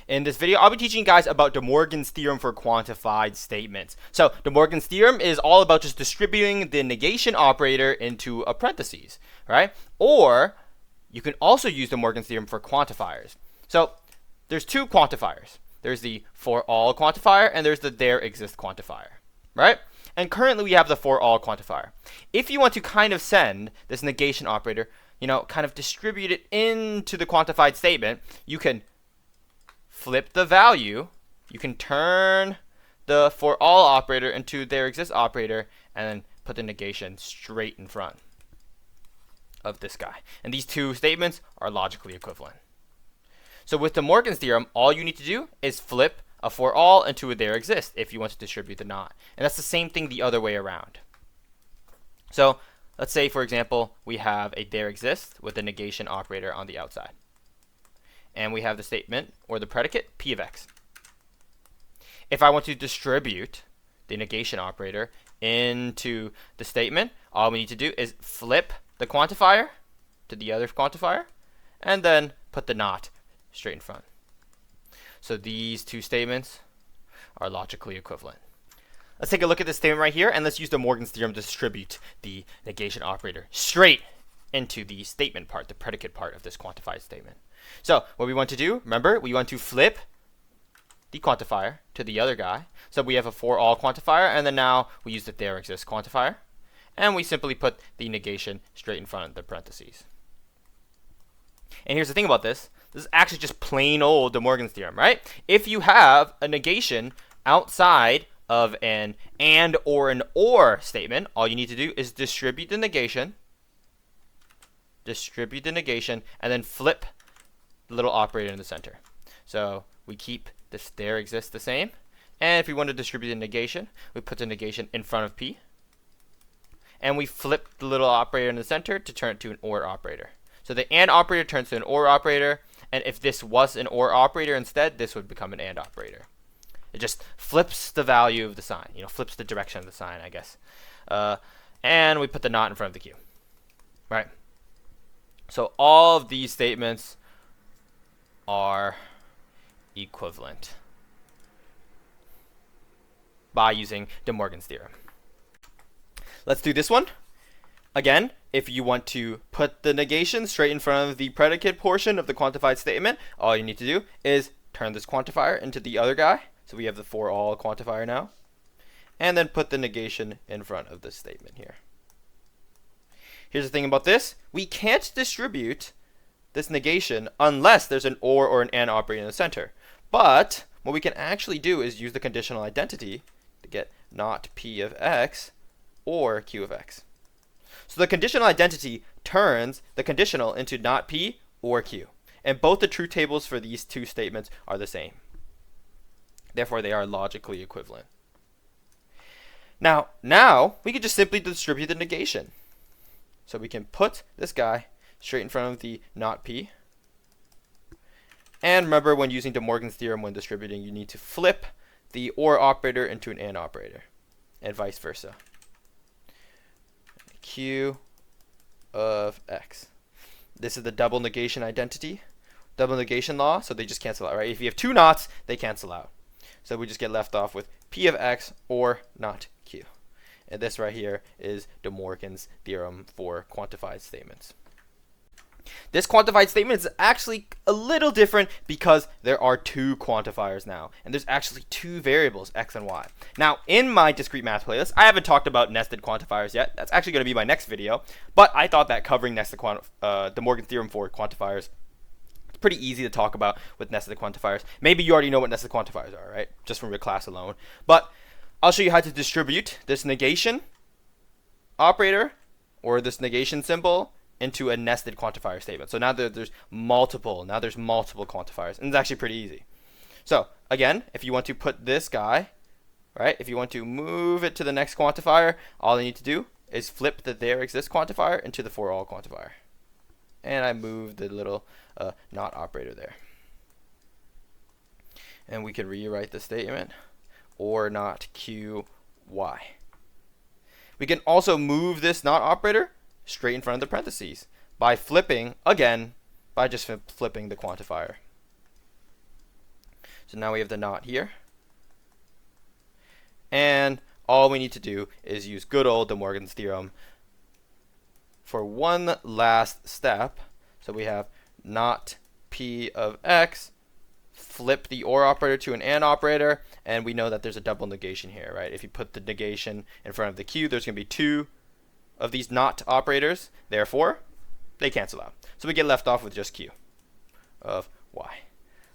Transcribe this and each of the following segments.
In this video, I'll be teaching you guys about De Morgan's theorem for quantified statements. So De Morgan's theorem is all about just distributing the negation operator into a parentheses, right? Or you can also use De Morgan's theorem for quantifiers. So there's two quantifiers. There's the for all quantifier and there's the there exists quantifier, right? And currently we have the for all quantifier. If you want to kind of send this negation operator, kind of distribute it into the quantified statement, you can flip the value. You can turn the for all operator into there exists operator and then put the negation straight in front of this guy. And these two statements are logically equivalent. So with De Morgan's theorem, all you need to do is flip a for all into a there exists if you want to distribute the not. And that's the same thing the other way around. So let's say, for example, we have a there exists with a negation operator on the outside. And we have the statement or the predicate p of x. If I want to distribute the negation operator into the statement, all we need to do is flip the quantifier to the other quantifier and then put the not straight in front. So these two statements are logically equivalent. Let's take a look at this statement right here, and let's use De Morgan's theorem to distribute the negation operator straight into the statement part, the predicate part of this quantified statement. So what we want to do, remember, we want to flip the quantifier to the other guy. So we have a for all quantifier, and then now we use the there exists quantifier, and we simply put the negation straight in front of the parentheses. And here's the thing about this. This is actually just plain old De Morgan's theorem, right? If you have a negation outside of an and or an or statement, all you need to do is distribute the negation, and then flip the little operator in the center. So we keep this there exists the same. And if we want to distribute the negation, we put the negation in front of p. And we flip the little operator in the center to turn it to an or operator. So the and operator turns to an or operator. And if this was an or operator instead, this would become an and operator. It just flips the value of the sign, flips the direction of the sign, I guess. And we put the not in front of the q, right? So all of these statements are equivalent by using De Morgan's theorem. Let's do this one. Again, if you want to put the negation straight in front of the predicate portion of the quantified statement, all you need to do is turn this quantifier into the other guy. So we have the for all quantifier now. And then put the negation in front of this statement here. Here's the thing about this. We can't distribute this negation unless there's an or an and operator in the center. But what we can actually do is use the conditional identity to get not p of x or q of x. So the conditional identity turns the conditional into not p or q. And both the truth tables for these two statements are the same. Therefore, they are logically equivalent. Now we can just simply distribute the negation. So we can put this guy straight in front of the not p. And remember, when using De Morgan's theorem when distributing, you need to flip the or operator into an and operator, and vice versa. Q of x. This is the double negation identity, double negation law, so they just cancel out, right? If you have two nots, they cancel out. So we just get left off with p of x or not q. And this right here is De Morgan's theorem for quantified statements. This quantified statement is actually a little different because there are two quantifiers now, and there's actually two variables, x and y. Now, in my discrete math playlist, I haven't talked about nested quantifiers yet. That's actually going to be my next video, but I thought that covering De Morgan's theorem for quantifiers, it's pretty easy to talk about with nested quantifiers. Maybe you already know what nested quantifiers are, right? Just from your class alone. But I'll show you how to distribute this negation operator or this negation symbol into a nested quantifier statement. So now there's multiple quantifiers, and it's actually pretty easy. So again, if you want to put this guy, right, if you want to move it to the next quantifier, all you need to do is flip the there exists quantifier into the for all quantifier. And I moved the little not operator there. And we can rewrite the statement, or not q, y. We can also move this not operator straight in front of the parentheses by flipping, again, by just flipping the quantifier. So now we have the not here. And all we need to do is use good old De Morgan's theorem for one last step. So we have not P of X, flip the OR operator to an AND operator, and we know that there's a double negation here, right? If you put the negation in front of the Q, there's going to be two of these not operators. Therefore, they cancel out. So we get left off with just Q of Y.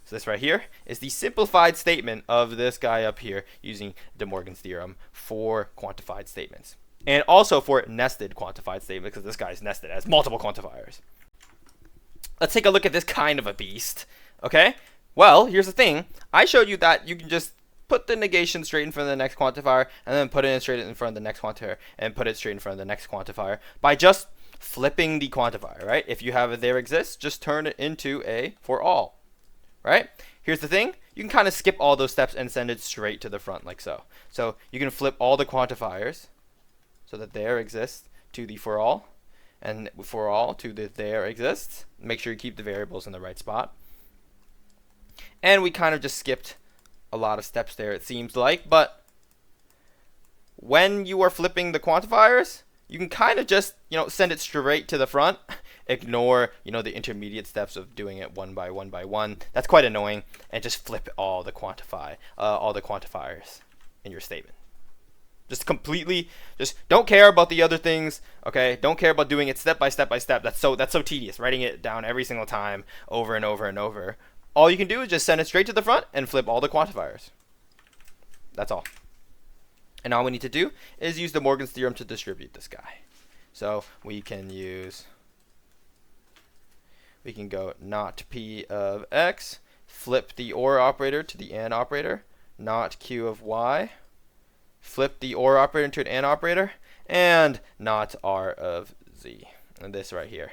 So this right here is the simplified statement of this guy up here using De Morgan's theorem for quantified statements. And also for nested quantified statements, because this guy's nested as multiple quantifiers. Let's take a look at this kind of a beast. Okay? Well, here's the thing. I showed you that you can just put the negation straight in front of the next quantifier, and then put it straight in front of the next quantifier, and put it straight in front of the next quantifier by just flipping the quantifier, right? If you have a there exists, just turn it into a for all, right? Here's the thing. You can kind of skip all those steps and send it straight to the front like so. So you can flip all the quantifiers so that there exists to the for all, and for all to the there exists. Make sure you keep the variables in the right spot. And we kind of just skipped a lot of steps there, it seems like, but when you are flipping the quantifiers, you can kind of just, send it straight to the front. Ignore, the intermediate steps of doing it one by one. That's quite annoying, and just flip all the quantifiers in your statement. Just completely, just don't care about the other things, okay? Don't care about doing it step by step by step. That's so tedious, writing it down every single time over and over and over. All you can do is just send it straight to the front and flip all the quantifiers. That's all. And all we need to do is use De Morgan's theorem to distribute this guy. So we can go not P of X, flip the OR operator to the AND operator, not Q of Y, flip the OR operator into an AND operator, and not R of Z. And this right here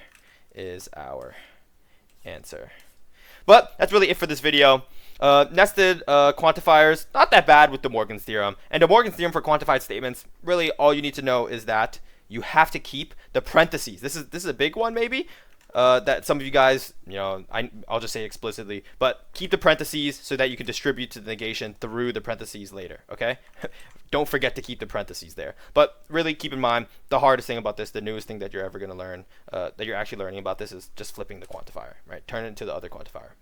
is our answer. But that's really it for this video. Nested quantifiers, not that bad with De Morgan's theorem. And De Morgan's theorem for quantified statements, really all you need to know is that you have to keep the parentheses. This is a big one maybe, that some of you guys, I'll just say explicitly, but keep the parentheses so that you can distribute to the negation through the parentheses later, okay? Don't forget to keep the parentheses there. But really keep in mind, the hardest thing about this, the newest thing that you're ever going to learn, that you're actually learning about this, is just flipping the quantifier, right? Turn it into the other quantifier.